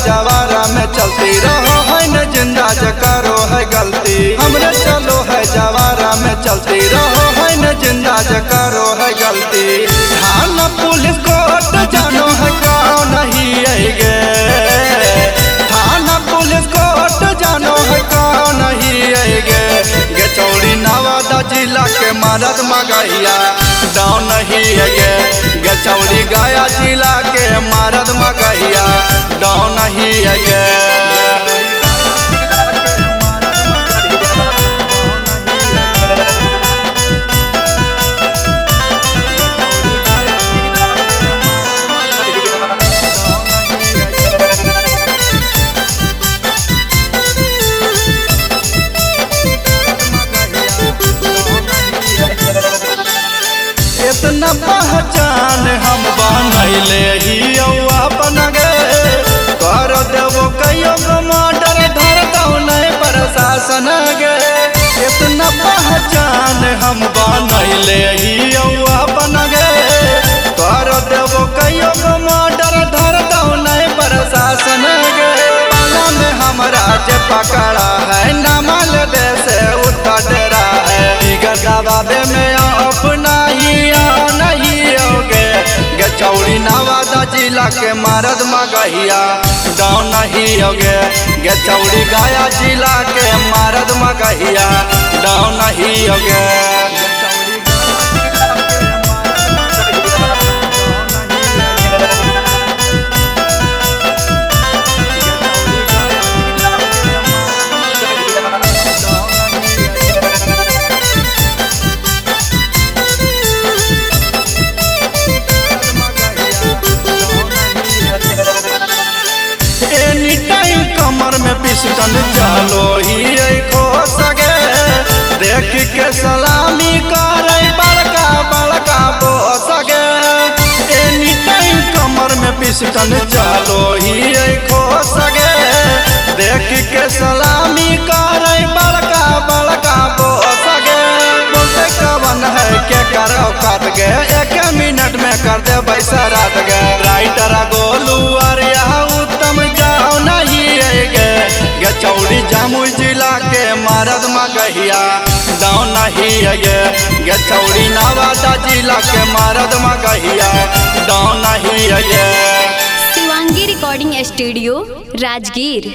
जवारा में चलती रहो है न जिंदा जकारो है गलती हमरे चलो है जवारा में चलती रहो है न जिंदा जकारो है गलती थाना पुलिस कोर्ट जानो है कहो नहीं आएगे थाना पुलिस कोर्ट जानो है कहो नहीं आएगे गचौड़ी नवादा जिला के मरद मगहिया दाव नहीं है गचौड़ी गया जिला के मरद मगहिया दाव नहीं है इतना पहचान हम बनैले ही अपन गे कर देवो कहियो मर्डर धर दो नहीं प्रशासन गे इतना पहचान हम बनैले ही अपन गे कर देवो कहियो मर्डर धर दो नहीं प्रशासन गे पाला में हमरा जे पकड़ा है नमल दे से उतर डरा है गवाबे में अपना गचौड़ी नवादा जिला के मरद मगहिया दाव नहीं होगे गचौड़ी गया जिला के मरद मगहिया दाव नहीं होगे कमर में पिस्टन चालो ही खो सके देख के सलामी करे बड़का बड़का बो सके एनी टाइम कमर में पिस्टन चालो ही खो सके देख के सलामी करे बड़का बड़का बो सके बोलते कवन है के करो काट गे 1 मिनट में कर दे पैसा रात गे राइटर गोलू अरिया उत्तम जाओ नहीं गचौड़ी जमुई जिला के मरद मगहिया दाव नहीं है गचौड़ी नवादा जिला के मरद मगहिया दाव नहीं है। Shivangi recording studio Rajgir.